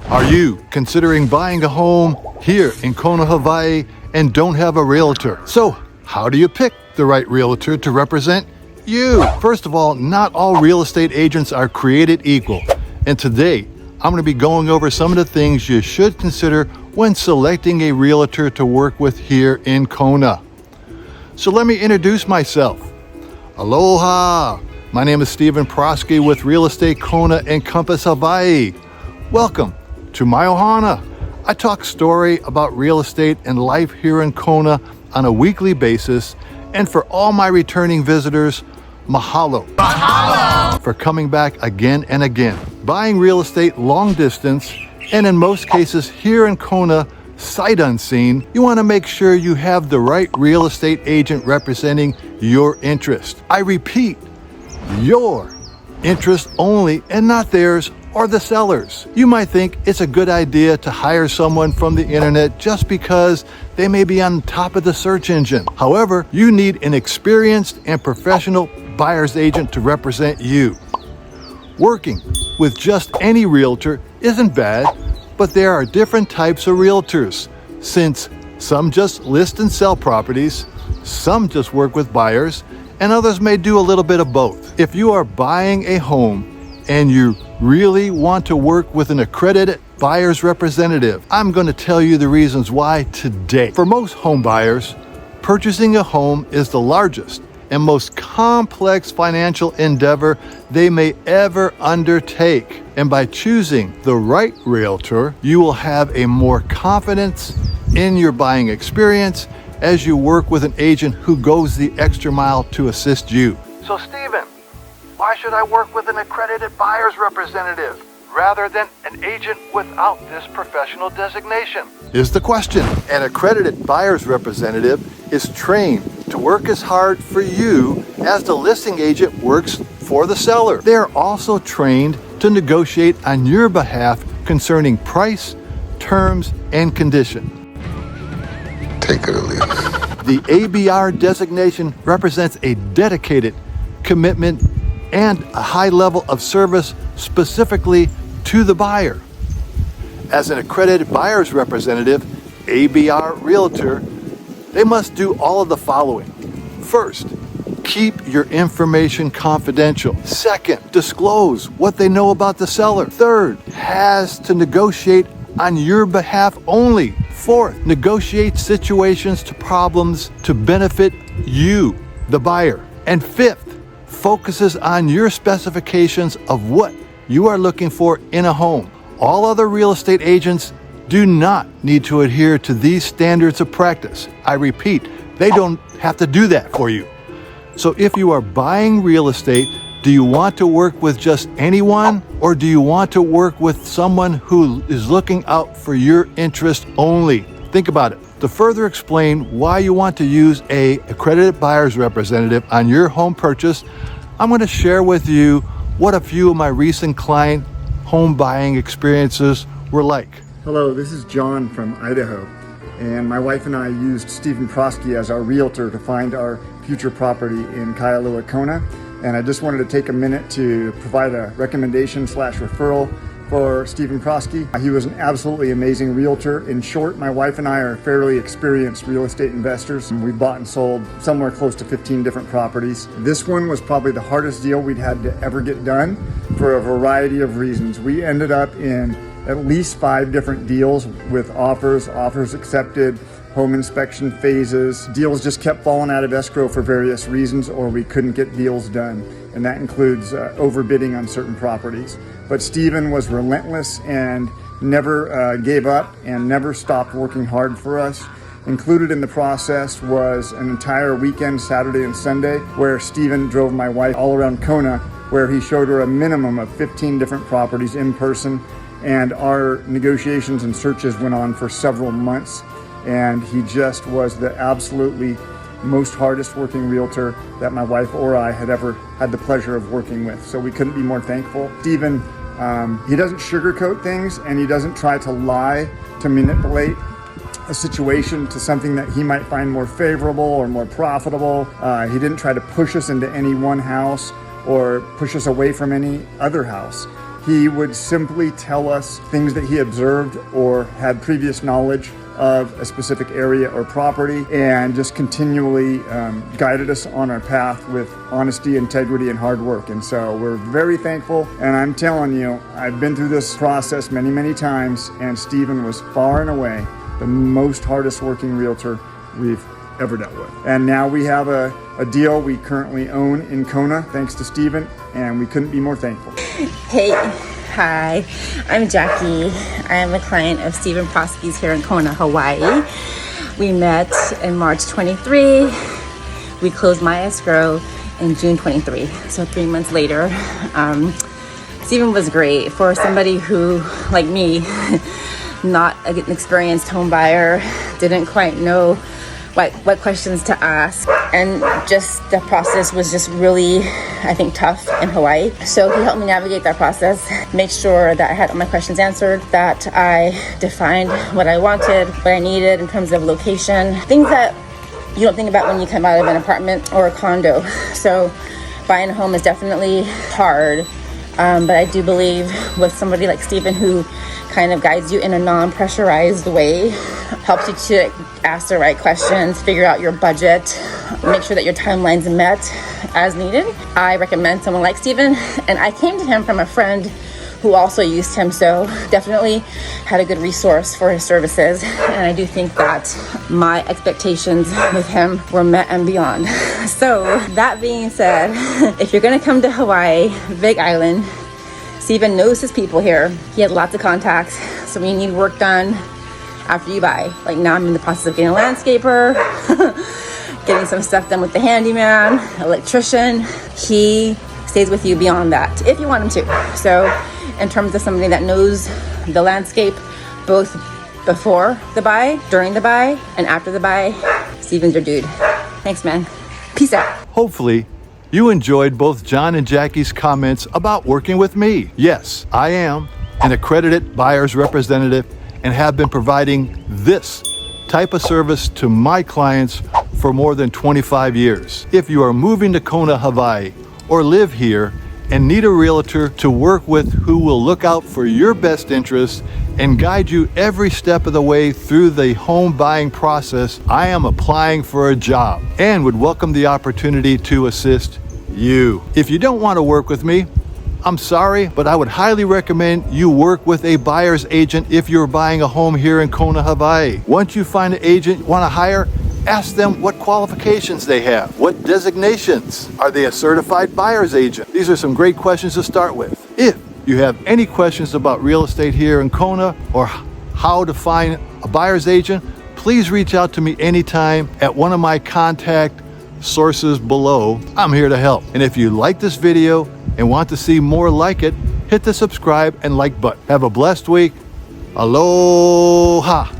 Are you considering buying a home here in Kona, Hawaii, and don't have a realtor? So, how do you pick the right realtor to represent you? First of all, not all real estate agents are created equal. And today, I'm going to be going over some of the things you should consider when selecting a realtor to work with here in Kona. So let me introduce myself. Aloha! My name is Stephen Proski with Real Estate Kona and Compass Hawaii. Welcome to my ohana. I talk story about real estate and life here in Kona on a weekly basis. And for all my returning visitors, mahalo. Mahalo! For coming back again and again. Buying real estate long distance, and in most cases here in Kona, sight unseen, you want to make sure you have the right real estate agent representing your interest. I repeat, your interest only and not theirs or the seller's. You might think it's a good idea to hire someone from the internet just because they may be on top of the search engine. However, you need an experienced and professional buyer's agent to represent you. Working with just any realtor isn't bad, but there are different types of realtors, since some just list and sell properties, some just work with buyers, and others may do a little bit of both. If you are buying a home and you really want to work with an accredited buyer's representative, I'm going to tell you the reasons why today. For most home buyers, purchasing a home is the largest and most complex financial endeavor they may ever undertake. And by choosing the right realtor, you will have a more confidence in your buying experience as you work with an agent who goes the extra mile to assist you. So Stephen, why should I work with an accredited buyer's representative rather than an agent without this professional designation? Is the question. An accredited buyer's representative is trained to work as hard for you as the listing agent works for the seller. They are also trained to negotiate on your behalf concerning price, terms, and condition. Take it or leave it. The ABR designation represents a dedicated commitment and a high level of service specifically to the buyer. As an accredited buyer's representative, ABR Realtor, they must do all of the following. First, keep your information confidential. Second, disclose what they know about the seller. Third, has to negotiate on your behalf only. Fourth, negotiate situations to problems to benefit you, the buyer. And fifth, focuses on your specifications of what you are looking for in a home. All other real estate agents do not need to adhere to these standards of practice. I repeat, they don't have to do that for you. So if you are buying real estate, do you want to work with just anyone, or do you want to work with someone who is looking out for your interest only? Think about it. To further explain why you want to use an accredited buyer's representative on your home purchase, I'm going to share with you what a few of my recent client home buying experiences were like. Hello, this is John from Idaho, and my wife and I used Stephen Proski as our realtor to find our future property in Kailua Kona, and I just wanted to take a minute to provide a recommendation / referral for Stephen Proski. He was an absolutely amazing realtor. In short, my wife and I are fairly experienced real estate investors. We've bought and sold somewhere close to 15 different properties. This one was probably the hardest deal we'd had to ever get done for a variety of reasons. We ended up in at least 5 different deals with offers accepted, home inspection phases. Deals just kept falling out of escrow for various reasons, or we couldn't get deals done. And that includes overbidding on certain properties. But Stephen was relentless and never gave up and never stopped working hard for us. Included in the process was an entire weekend, Saturday and Sunday, where Stephen drove my wife all around Kona, where he showed her a minimum of 15 different properties in person. And our negotiations and searches went on for several months. And he just was the absolutely most hardest working realtor that my wife or I had ever had the pleasure of working with. So we couldn't be more thankful. Stephen, he doesn't sugarcoat things, and he doesn't try to lie to manipulate a situation to something that he might find more favorable or more profitable. He didn't try to push us into any one house or push us away from any other house. He would simply tell us things that he observed or had previous knowledge of a specific area or property, and just continually guided us on our path with honesty, integrity, and hard work. And so we're very thankful. And I'm telling you, I've been through this process many, many times, and Stephen was far and away the most hardest working realtor we've ever dealt with. And now we have a deal we currently own in Kona, thanks to Stephen, and we couldn't be more thankful. Hey, hi, I'm Jackie. I am a client of Stephen Proski's here in Kona, Hawaii. We met in March 23. We closed my escrow in June 23, so 3 months later. Stephen was great for somebody who, like me, not an experienced home buyer, didn't quite know what questions to ask, and just the process was just really, I think, tough in Hawaii. So he helped me navigate that process, make sure that I had all my questions answered, that I defined what I wanted, what I needed in terms of location, things that you don't think about when you come out of an apartment or a condo. So buying a home is definitely hard, but I do believe with somebody like Stephen who kind of guides you in a non-pressurized way, helps you to ask the right questions, figure out your budget, make sure that your timeline's met as needed. I recommend someone like Stephen, and I came to him from a friend who also used him, so definitely had a good resource for his services. And I do think that my expectations with him were met and beyond. So that being said, if you're gonna come to Hawaii, Big Island, Stephen knows his people here. He had lots of contacts, so when you need work done after you buy, like now I'm in the process of getting a landscaper, getting some stuff done with the handyman, electrician. He stays with you beyond that, if you want him to. So in terms of somebody that knows the landscape, both before the buy, during the buy, and after the buy, Stephen's your dude. Thanks, man. Peace out. Hopefully, you enjoyed both John and Jackie's comments about working with me. Yes, I am an accredited buyer's representative and have been providing this type of service to my clients for more than 25 years. If you are moving to Kona, Hawaii, or live here and need a realtor to work with who will look out for your best interests and guide you every step of the way through the home buying process, I am applying for a job and would welcome the opportunity to assist you. If you don't want to work with me, I'm sorry, but I would highly recommend you work with a buyer's agent if you're buying a home here in Kona, Hawaii. Once you find an agent you want to hire, ask them what qualifications they have, what designations. Are they a certified buyer's agent? These are some great questions to start with. If you have any questions about real estate here in Kona or how to find a buyer's agent, please reach out to me anytime at one of my contact sources below. I'm here to help. And if you like this video and want to see more like it, hit the subscribe and like button. Have a blessed week. Aloha.